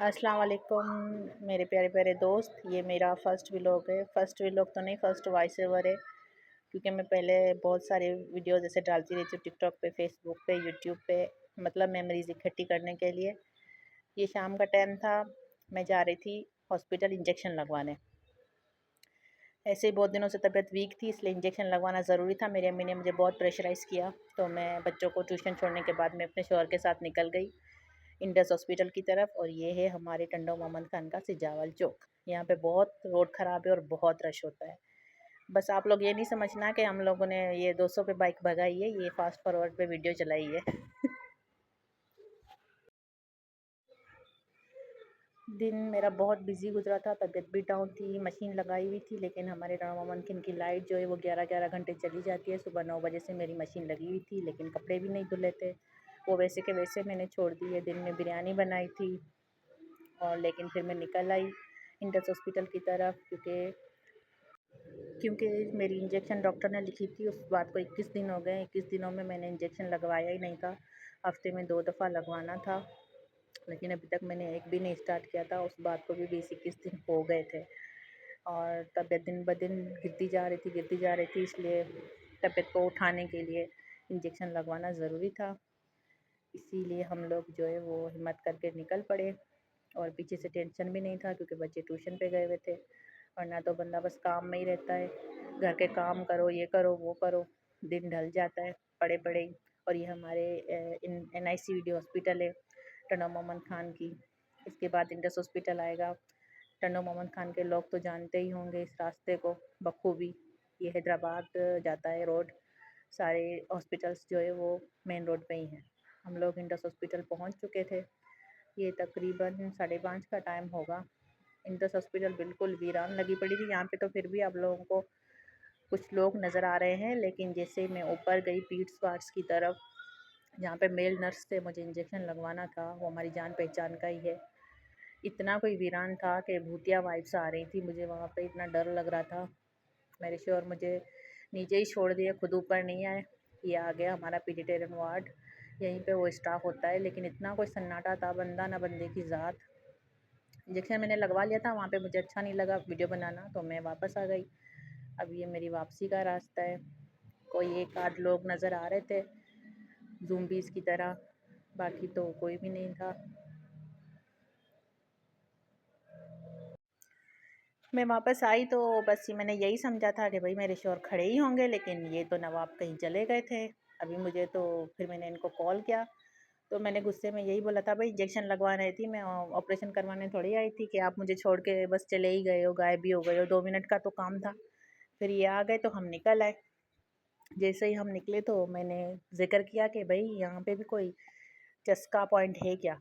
अस्सलाम वालेकुम मेरे प्यारे प्यारे दोस्त। ये मेरा फ़र्स्ट व्लॉग है। फ़र्स्ट व्लॉग तो नहीं, फ़र्स्ट वॉइस ओवर है, क्योंकि मैं पहले बहुत सारे वीडियोज़ ऐसे डालती रहती हूँ टिकटॉक पे, फेसबुक पे, यूट्यूब पे, मतलब मेमोरीज़ इकट्ठी करने के लिए। ये शाम का टाइम था, मैं जा रही थी हॉस्पिटल इंजेक्शन लगवाने। ऐसे ही बहुत दिनों से तबीयत वीक थी, इसलिए इंजेक्शन लगवाना ज़रूरी था। मेरी अम्मी ने मुझे बहुत प्रेशराइज़ किया, तो मैं बच्चों को ट्यूशन छोड़ने के बाद मैं अपने शौहर के साथ निकल गई इंडस हॉस्पिटल की तरफ। और ये है हमारे टंडो मोहम्मद खान का सिजावल चौक। यहाँ पे बहुत रोड ख़राब है और बहुत रश होता है। बस आप लोग ये नहीं समझना कि हम लोगों ने ये 200 पे बाइक भगाई है, ये फास्ट फॉरवर्ड पे वीडियो चलाई है। दिन मेरा बहुत बिजी गुजरा था, तबीयत भी डाउन थी, मशीन लगाई हुई थी, लेकिन हमारे टंडो मोहम्मद खान की लाइट जो है वो 11-11 घंटे चली जाती है। सुबह 9 बजे से मेरी मशीन लगी हुई थी, लेकिन कपड़े भी नहीं धुले थे, वो वैसे के वैसे मैंने छोड़ दिए। दिन में बिरयानी बनाई थी, और लेकिन फिर मैं निकल आई इंडस हॉस्पिटल की तरफ, क्योंकि मेरी इंजेक्शन डॉक्टर ने लिखी थी। उस बात को 21 दिन हो गए, 21 दिनों में मैंने इंजेक्शन लगवाया ही नहीं था। हफ्ते में 2 दफ़ा लगवाना था, लेकिन अभी तक मैंने एक भी नहीं स्टार्ट किया था। उस बात को भी 20-21 दिन हो गए थे, और तबीयत दिन ब दिन गिरती जा रही थी, इसलिए तबीयत को उठाने के लिए इंजेक्शन लगवाना ज़रूरी था। इसीलिए हम लोग जो है वो हिम्मत करके निकल पड़े, और पीछे से टेंशन भी नहीं था, क्योंकि बच्चे ट्यूशन पे गए हुए थे। वरना तो बंदा बस काम में ही रहता है, घर के काम करो, ये करो, वो करो, दिन ढल जाता है पड़े पड़े ही। और ये हमारे NICVD हॉस्पिटल है टंडो मोहम्मद खान की। इसके बाद इंडस हॉस्पिटल आएगा। टंडो मोहम्मद खान के लोग तो जानते ही होंगे इस रास्ते को बखूबी। ये हैदराबाद जाता है रोड। सारे हॉस्पिटल्स जो है वो मेन रोड पे ही हैं। हम लोग इंडस हॉस्पिटल पहुंच चुके थे। ये तकरीबन 5:30 का टाइम होगा। इंडस हॉस्पिटल बिल्कुल वीरान लगी पड़ी थी। यहाँ पे तो फिर भी आप लोगों को कुछ लोग नज़र आ रहे हैं, लेकिन जैसे मैं ऊपर गई पीट्स वार्ड्स की तरफ, जहाँ पे मेल नर्स से मुझे इंजेक्शन लगवाना था, वो हमारी जान पहचान का ही है, इतना कोई वीरान था कि भूतिया वाइब्स आ रही थी मुझे। वहाँ पे इतना डर लग रहा था। मेरे शोहर मुझे नीचे ही छोड़ दिए, खुद ऊपर नहीं आए। ये आ गया हमारा पीडिटेरियन वार्ड, यहीं पे वो स्टाफ होता है, लेकिन इतना कोई सन्नाटा था, बंदा ना बंदे की ज़ात। इंजेक्शन मैंने लगवा लिया था, वहाँ पे मुझे अच्छा नहीं लगा वीडियो बनाना, तो मैं वापस आ गई। अब ये मेरी वापसी का रास्ता है। कोई एक आध लोग नज़र आ रहे थे ज़ूम्बीज़ की तरह, बाकी तो कोई भी नहीं था। मैं वापस आई तो बस ये मैंने यही समझा था कि भाई मेरे शौहर खड़े ही होंगे, लेकिन ये तो नवाब कहीं चले गए थे अभी मुझे। तो फिर मैंने इनको कॉल किया, तो मैंने गुस्से में यही बोला था, भाई इंजेक्शन लगवाने आई थी मैं, ऑपरेशन करवाने थोड़ी आई थी कि आप मुझे छोड़ के बस चले ही गए हो, गायब भी हो गए हो। 2 मिनट का तो काम था। फिर ये आ गए तो हम निकल आए। जैसे ही हम निकले तो मैंने जिक्र किया कि भाई यहाँ पे भी कोई चस्का पॉइंट है क्या।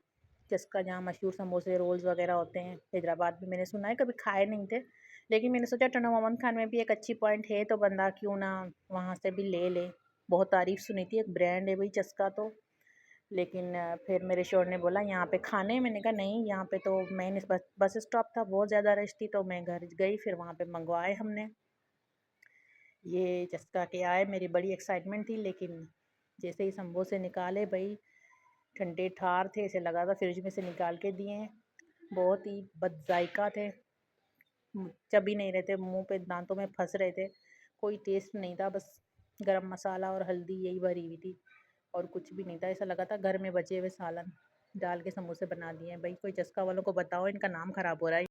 चस्का जहाँ मशहूर समोसे रोल्स वगैरह होते हैं हैदराबाद में, मैंने सुना है, कभी खाए नहीं थे, लेकिन मैंने सोचा टंडो मोहम्मद खान में भी एक अच्छी पॉइंट है, तो बंदा क्यों ना वहाँ से भी ले ले। बहुत तारीफ़ सुनी थी, एक ब्रांड है भाई चस्का तो। लेकिन फिर मेरे शोहर ने बोला यहाँ पे खाने, मैंने कहा नहीं, यहाँ पे तो मेन बस स्टॉप था, बहुत ज़्यादा रश थी, तो मैं घर गई, फिर वहाँ पे मंगवाए हमने। ये चस्का के आए, मेरी बड़ी एक्साइटमेंट थी, लेकिन जैसे ही समोसे निकाले भाई, ठंडे ठार थे, ऐसे लगा था फ्रिज में से निकाल के दिए हैं। बहुत ही बदजायका थे, चब ही नहीं रहे थे, मुंह पे दांतों में फंस रहे थे। कोई टेस्ट नहीं था, बस गरम मसाला और हल्दी यही भरी हुई थी, और कुछ भी नहीं था। ऐसा लगा था घर में बचे हुए सालन डाल के समोसे बना दिए हैं। भाई कोई चस्का वालों को बताओ, इनका नाम ख़राब हो रहा है।